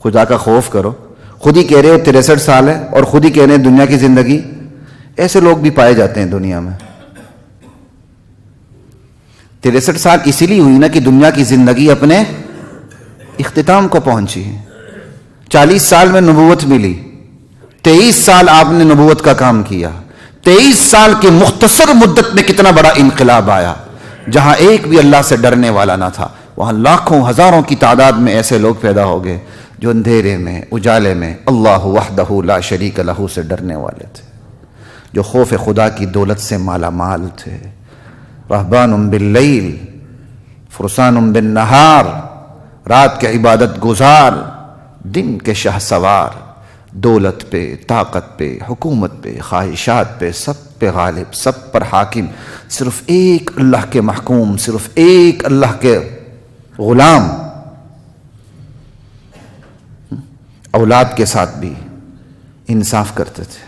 خدا کا خوف کرو، خود ہی کہہ رہے ہو 63 سال ہے اور خود ہی کہہ رہے ہیں دنیا کی زندگی. ایسے لوگ بھی پائے جاتے ہیں دنیا میں. 63 سال اسی لیے ہوئی نا کہ دنیا کی زندگی اپنے اختتام کو پہنچی ہے. 40 سال میں نبوت ملی، 23 سال آپ نے نبوت کا کام کیا. 23 سال کی مختصر مدت میں کتنا بڑا انقلاب آیا. جہاں ایک بھی اللہ سے ڈرنے والا نہ تھا، وہاں لاکھوں ہزاروں کی تعداد میں ایسے لوگ پیدا ہو گئے جو اندھیرے میں اجالے میں اللہ وحدہ لا شریک لہ سے ڈرنے والے تھے، جو خوف خدا کی دولت سے مالا مال تھے. رہبان باللیل فرسان بالنہار، رات کے عبادت گزار، دن کے شہ سوار. دولت پہ، طاقت پہ، حکومت پہ، خواہشات پہ، سب پہ غالب، سب پر حاکم، صرف ایک اللہ کے محکوم، صرف ایک اللہ کے غلام. اولاد کے ساتھ بھی انصاف کرتے تھے.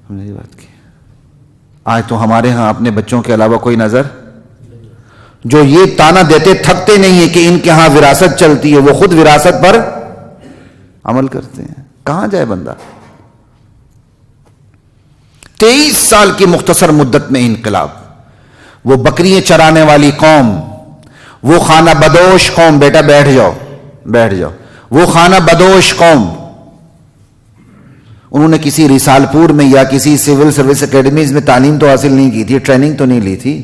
ہم نے یہ بات کی. آج تو ہمارے ہاں اپنے بچوں کے علاوہ کوئی نظر جو یہ تانا دیتے تھکتے نہیں ہیں کہ ان کے ہاں وراثت چلتی ہے، وہ خود وراثت پر عمل کرتے ہیں. کہاں جائے بندہ؟ 23 سال کی مختصر مدت میں انقلاب. وہ بکریاں چرانے والی قوم، وہ خانہ بدوش قوم، بیٹا بیٹھ جاؤ بیٹھ جاؤ، وہ خانہ بدوش قوم، انہوں نے کسی رسال پور میں یا کسی سول سروس اکیڈمیز میں تعلیم تو حاصل نہیں کی تھی، ٹریننگ تو نہیں لی تھی.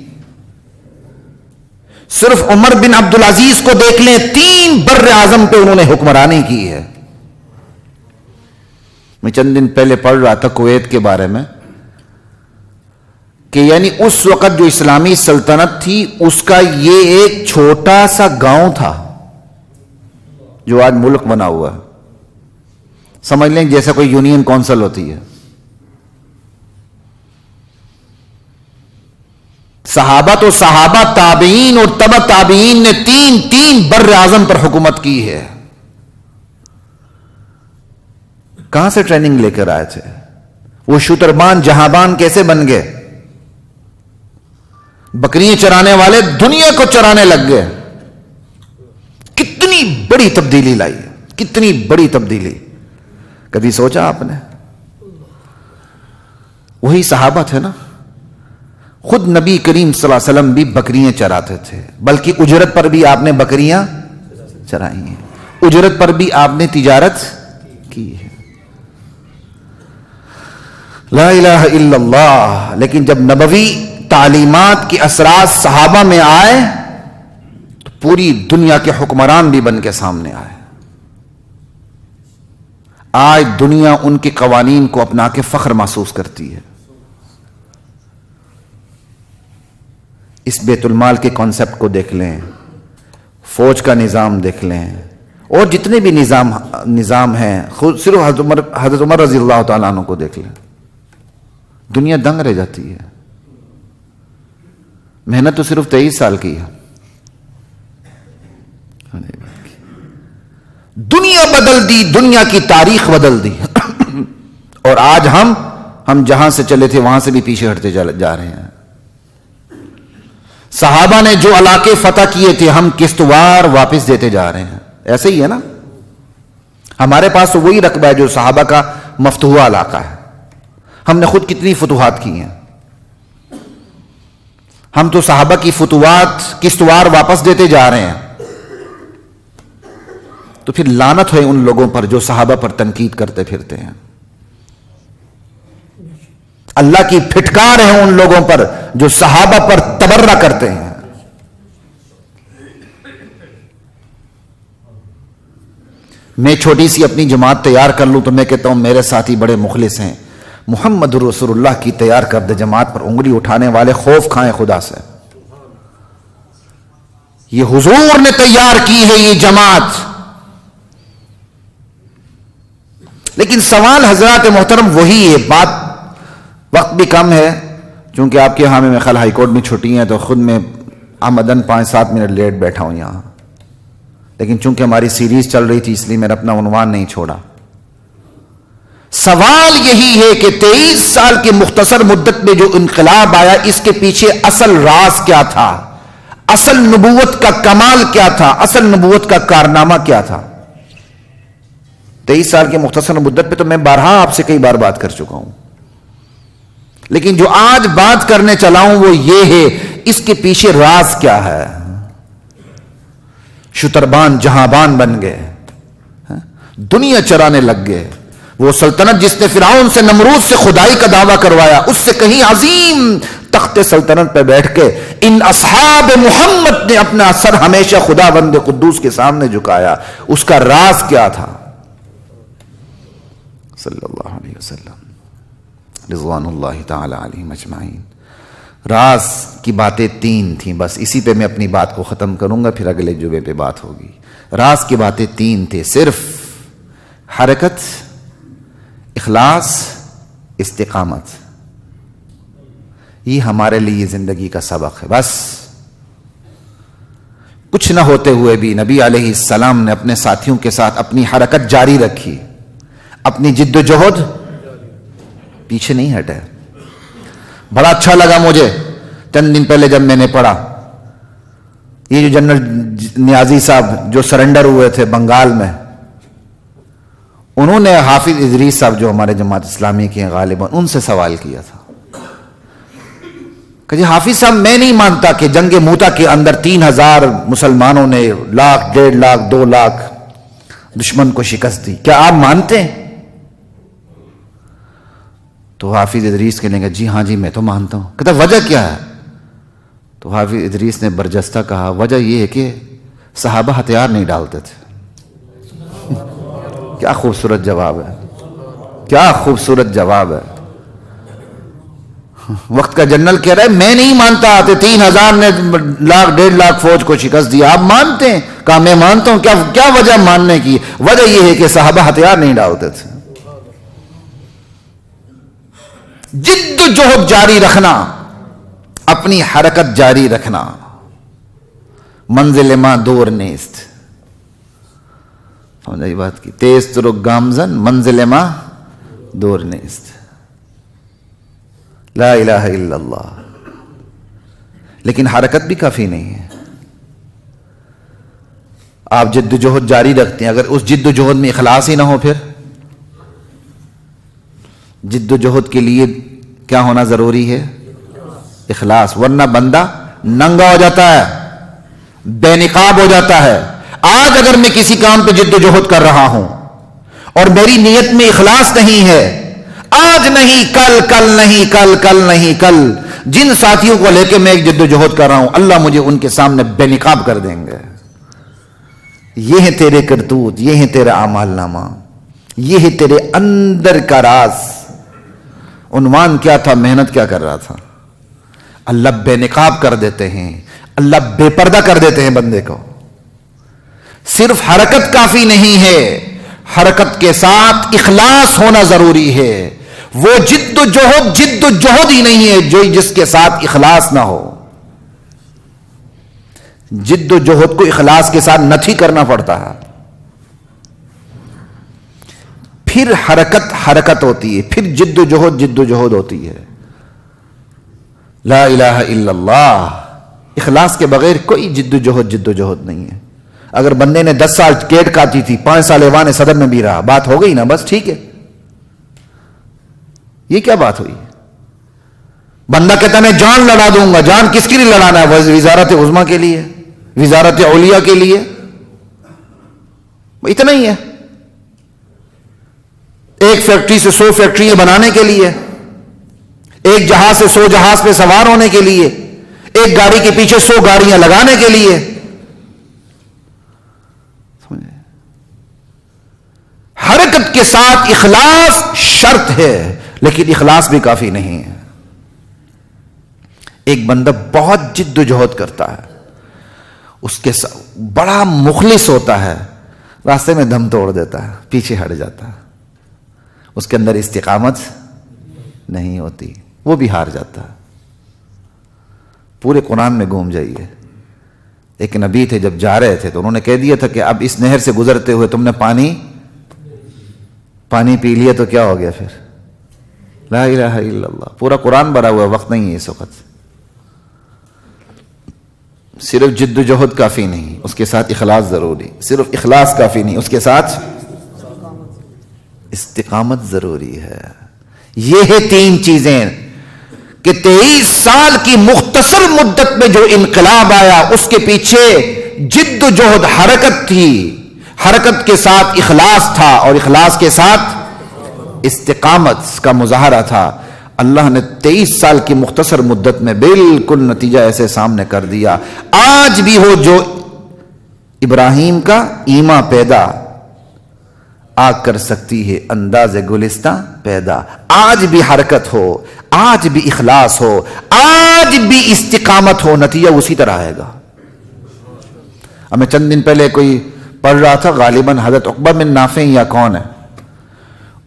صرف عمر بن عبدالعزیز کو دیکھ لیں، 3 بر اعظم پہ انہوں نے حکمرانی کی ہے. میں چند دن پہلے پڑھ رہا تھا کویت کے بارے میں کہ یعنی اس وقت جو اسلامی سلطنت تھی اس کا یہ ایک چھوٹا سا گاؤں تھا جو آج ملک بنا ہوا ہے. سمجھ لیں جیسے کوئی یونین کونسل ہوتی ہے. صحابہ تو صحابہ، تابعین اور تبع تابعین نے 3 بر اعظم پر حکومت کی ہے. کہاں سے ٹریننگ لے کر آئے تھے؟ وہ شتربان جہاں کیسے بن گئے؟ بکریاں چرانے والے دنیا کو چرانے لگ گئے. کتنی بڑی تبدیلی لائی، کتنی بڑی تبدیلی. کبھی سوچا آپ نے؟ وہی صحابہ تھے نا. خود نبی کریم صلی اللہ علیہ وسلم بھی بکریاں چراتے تھے، بلکہ اجرت پر بھی آپ نے بکریاں چرائی ہیں، اجرت پر بھی آپ نے تجارت کی ہے. لا الہ الا اللہ. لیکن جب نبوی تعلیمات کے اثرات صحابہ میں آئے تو پوری دنیا کے حکمران بھی بن کے سامنے آئے. آج دنیا ان کے قوانین کو اپنا کے فخر محسوس کرتی ہے. اس بیت المال کے کانسیپٹ کو دیکھ لیں، فوج کا نظام دیکھ لیں، اور جتنے بھی نظام ہیں، خود صرف حضرت عمر رضی اللہ تعالیٰ عنہ کو دیکھ لیں. دنیا دنگ رہ جاتی ہے. محنت تو صرف 23 سال کی ہے. دنیا بدل دی، دنیا کی تاریخ بدل دی. اور آج ہم جہاں سے چلے تھے وہاں سے بھی پیچھے ہٹتے جا رہے ہیں. صحابہ نے جو علاقے فتح کیے تھے ہم قسطوار واپس دیتے جا رہے ہیں. ایسے ہی ہے نا. ہمارے پاس تو وہی رقبہ ہے جو صحابہ کا مفتوحہ علاقہ ہے. ہم نے خود کتنی فتوحات کی ہیں. ہم تو صحابہ کی فتوحات قسطوار واپس دیتے جا رہے ہیں. تو پھر لعنت ہے ان لوگوں پر جو صحابہ پر تنقید کرتے پھرتے ہیں. اللہ کی پھٹکار ہے ان لوگوں پر جو صحابہ پر تبرہ کرتے ہیں. میں چھوٹی سی اپنی جماعت تیار کر لوں تو میں کہتا ہوں میرے ساتھی بڑے مخلص ہیں. محمد رسول اللہ کی تیار کردہ جماعت پر انگلی اٹھانے والے خوف کھائیں خدا سے. یہ حضور نے تیار کی ہے یہ جماعت. لیکن سوال حضرات محترم وہی ہے، بات وقت بھی کم ہے، چونکہ آپ کے یہاں میں خیال ہائی کورٹ میں چھٹی ہیں تو خود میں آمدن 5-7 منٹ لیٹ بیٹھا ہوں یہاں، لیکن چونکہ ہماری سیریز چل رہی تھی اس لیے میں نے اپنا عنوان نہیں چھوڑا۔ سوال یہی ہے کہ 23 سال کی مختصر مدت میں جو انقلاب آیا، اس کے پیچھے اصل راز کیا تھا، اصل نبوت کا کمال کیا تھا، اصل نبوت کا کارنامہ کیا تھا؟ 23 سال کی مختصر مدت پہ تو میں بارہا آپ سے کئی بار بات کر چکا ہوں، لیکن جو آج بات کرنے چلا ہوں وہ یہ ہے، اس کے پیچھے راز کیا ہے؟ شتربان جہاں-بان بن گئے، دنیا چرانے لگ گئے۔ وہ سلطنت جس نے فرعون سے، نمرود سے خدائی کا دعویٰ کروایا، اس سے کہیں عظیم تخت سلطنت پہ بیٹھ کے ان اصحاب محمد نے اپنا سر ہمیشہ خدا بند قدوس کے سامنے جھکایا۔ اس کا راز کیا تھا؟ صلی اللہ علیہ وسلم رضوان اللہ تعالی علیہم اجمعین۔ راز کی باتیں 3 تھیں، بس اسی پہ میں اپنی بات کو ختم کروں گا، پھر اگلے جمعے پہ بات ہوگی۔ راز کی باتیں 3 تھے، صرف حرکت، اخلاص، استقامت۔ یہ ہمارے لیے زندگی کا سبق ہے۔ بس کچھ نہ ہوتے ہوئے بھی نبی علیہ السلام نے اپنے ساتھیوں کے ساتھ اپنی حرکت جاری رکھی، اپنی جد و جہد پیچھے نہیں ہٹے۔ بڑا اچھا لگا مجھے چند دن پہلے جب میں نے پڑھا، یہ جو جنرل نیازی صاحب جو سرنڈر ہوئے تھے بنگال میں، انہوں نے حافظ ادریس صاحب جو ہمارے جماعت اسلامی کے ہیں غالباً، ان سے سوال کیا تھا کہ جی حافظ صاحب، میں نہیں مانتا کہ جنگ موتا کے اندر 3000 مسلمانوں نے 1,00,000 1.5 لاکھ 2 لاکھ دشمن کو شکست دی، کیا آپ مانتے ہیں؟ تو حافظ ادریس کہنے لگا جی ہاں جی میں تو مانتا ہوں۔ کہتا وجہ کیا ہے؟ تو حافظ ادریس نے برجستہ کہا وجہ یہ ہے کہ صحابہ ہتھیار نہیں ڈالتے تھے۔ کیا خوبصورت جواب ہے، کیا خوبصورت جواب ہے۔ وقت کا جنرل کہہ رہا ہے میں نہیں مانتا کہ 3000 نے 1,00,000 1.5 لاکھ فوج کو شکست دی، آپ مانتے ہیں؟ کہا میں مانتا ہوں۔ کیا وجہ ماننے کی؟ وجہ یہ ہے کہ صحابہ ہتھیار نہیں ڈالتے تھے۔ جد و جہد جاری رکھنا، اپنی حرکت جاری رکھنا، منزل ماں دور نیست۔ سمجھائی بات کی؟ تیز ترک گامزن منزل ماں دور نیست۔ لا الہ الا اللہ۔ لیکن حرکت بھی کافی نہیں ہے۔ آپ جد و جہد جاری رکھتے ہیں، اگر اس جد و جہد میں اخلاص ہی نہ ہو، پھر جد و جہد کے لیے کیا ہونا ضروری ہے؟ اخلاص، ورنہ بندہ ننگا ہو جاتا ہے، بے نقاب ہو جاتا ہے۔ آج اگر میں کسی کام پہ جد و جہد کر رہا ہوں اور میری نیت میں اخلاص نہیں ہے، آج نہیں کل، کل نہیں کل، کل نہیں کل، جن ساتھیوں کو لے کے میں ایک جد و جہد کر رہا ہوں، اللہ مجھے ان کے سامنے بے نقاب کر دیں گے۔ یہ ہے تیرے کرتوت، یہ ہے تیرا اعمال نامہ، یہ ہے تیرے اندر کا راز۔ عنوان کیا تھا؟ محنت کیا کر رہا تھا؟ اللہ بے نقاب کر دیتے ہیں، اللہ بے پردہ کر دیتے ہیں بندے کو۔ صرف حرکت کافی نہیں ہے، حرکت کے ساتھ اخلاص ہونا ضروری ہے۔ وہ جد و جہد ہی نہیں ہے جو جس کے ساتھ اخلاص نہ ہو۔ جد و جہد کو اخلاص کے ساتھ نتھی کرنا پڑتا ہے، پھر حرکت ہوتی ہے، پھر جد و جہد ہوتی ہے۔ لا الہ الا اللہ۔ اخلاص کے بغیر کوئی جد و جہد نہیں ہے۔ اگر بندے نے 10 سال کیٹ کاٹی تھی، 5 سال ایوان صدر میں بھی رہا، بات ہو گئی نا، بس ٹھیک ہے۔ یہ کیا بات ہوئی؟ بندہ کہتا میں جان لڑا دوں گا، جان کس کے لیے لڑانا ہے؟ وزارت عظمیٰ کے لیے، وزارت اولیاء کے لیے، اتنا ہی ہے۔ ایک فیکٹری سے 100 فیکٹریاں بنانے کے لیے، ایک جہاز سے 100 جہاز پہ سوار ہونے کے لیے، ایک گاڑی کے پیچھے 100 گاڑیاں لگانے کے لیے۔ حرکت کے ساتھ اخلاص شرط ہے، لیکن اخلاص بھی کافی نہیں ہے۔ ایک بندہ بہت جد و جہد کرتا ہے، اس کے ساتھ بڑا مخلص ہوتا ہے، راستے میں دم توڑ دیتا ہے، پیچھے ہٹ جاتا ہے۔ اس کے اندر استقامت نہیں ہوتی، وہ بھی ہار جاتا ہے۔ پورے قرآن میں گھوم جائیے، ایک نبی تھے جب جا رہے تھے تو انہوں نے کہہ دیا تھا کہ اب اس نہر سے گزرتے ہوئے تم نے پانی پی لیا تو کیا ہو گیا پھر؟ لا الہ الا اللہ۔ پورا قرآن بھرا ہوا، وقت نہیں ہے اس وقت۔ صرف جد و جہد کافی نہیں، اس کے ساتھ اخلاص ضروری، صرف اخلاص کافی نہیں، اس کے ساتھ استقامت ضروری ہے۔ یہ ہے تین چیزیں کہ 23 سال کی مختصر مدت میں جو انقلاب آیا اس کے پیچھے جد و جہد، حرکت تھی، حرکت کے ساتھ اخلاص تھا، اور اخلاص کے ساتھ استقامت کا مظاہرہ تھا۔ اللہ نے 23 سال کی مختصر مدت میں بالکل نتیجہ ایسے سامنے کر دیا۔ آج بھی ہو جو ابراہیم کا ایما پیدا، آگ کر سکتی ہے انداز گلستہ پیدا۔ آج بھی حرکت ہو، آج بھی اخلاص ہو، آج بھی استقامت ہو، نتیجہ اسی طرح آئے گا۔ ہمیں چند دن پہلے کوئی پڑھ رہا تھا، غالباً حضرت عقبہ بن نافع یا کون ہے،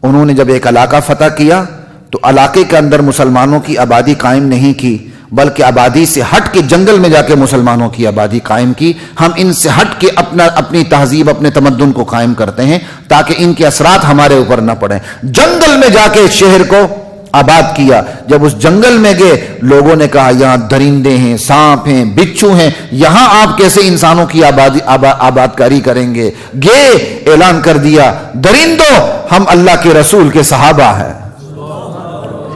انہوں نے جب ایک علاقہ فتح کیا تو علاقے کے اندر مسلمانوں کی آبادی قائم نہیں کی، بلکہ آبادی سے ہٹ کے جنگل میں جا کے مسلمانوں کی آبادی قائم کی۔ ہم ان سے ہٹ کے اپنی تہذیب، اپنے تمدن کو قائم کرتے ہیں تاکہ ان کے اثرات ہمارے اوپر نہ پڑیں۔ جنگل میں جا کے شہر کو آباد کیا۔ جب اس جنگل میں گئے، لوگوں نے کہا یہاں درندے ہیں، سانپ ہیں، بچھو ہیں، یہاں آپ کیسے انسانوں کی آبادکاری کریں گے؟ گئے، اعلان کر دیا، درندوں ہم اللہ کے رسول کے صحابہ ہیں۔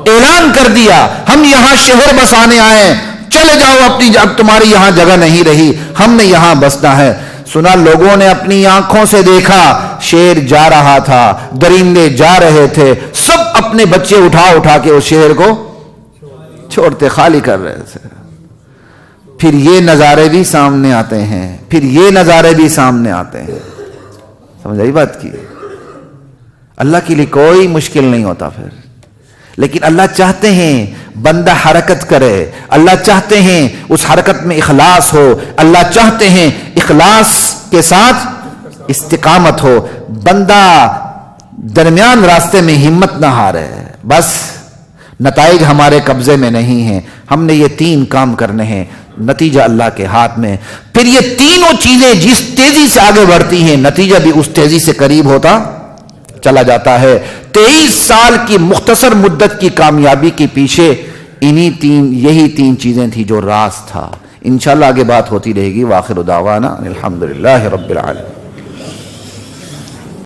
اعلان کر دیا ہم یہاں شہر بسانے آئے، چلے جاؤ اپنی، اب تمہاری یہاں جگہ نہیں رہی، ہم نے یہاں بسنا ہے۔ سنا، لوگوں نے اپنی آنکھوں سے دیکھا، شیر جا رہا تھا، درندے جا رہے تھے، سب اپنے بچے اٹھا کے اس شہر کو چھوڑتے، خالی کر رہے تھے۔ پھر یہ نظارے بھی سامنے آتے ہیں، پھر یہ نظارے بھی سامنے آتے ہیں۔ سمجھ آئی بات کی؟ اللہ کے لیے کوئی مشکل نہیں ہوتا پھر، لیکن اللہ چاہتے ہیں بندہ حرکت کرے، اللہ چاہتے ہیں اس حرکت میں اخلاص ہو، اللہ چاہتے ہیں اخلاص کے ساتھ استقامت ہو، بندہ درمیان راستے میں ہمت نہ ہارے۔ بس نتائج ہمارے قبضے میں نہیں ہیں، ہم نے یہ 3 کام کرنے ہیں، نتیجہ اللہ کے ہاتھ میں۔ پھر یہ تینوں چیزیں جس تیزی سے آگے بڑھتی ہیں، نتیجہ بھی اس تیزی سے قریب ہوتا چلا جاتا ہے۔ 23 سال کی مختصر مدت کی کامیابی کے پیچھے یہی 3 چیزیں تھی جو راز تھا۔ انشاءاللہ آگے بات ہوتی رہے گی۔ وآخر دعوانا الحمدللہ رب العالمین۔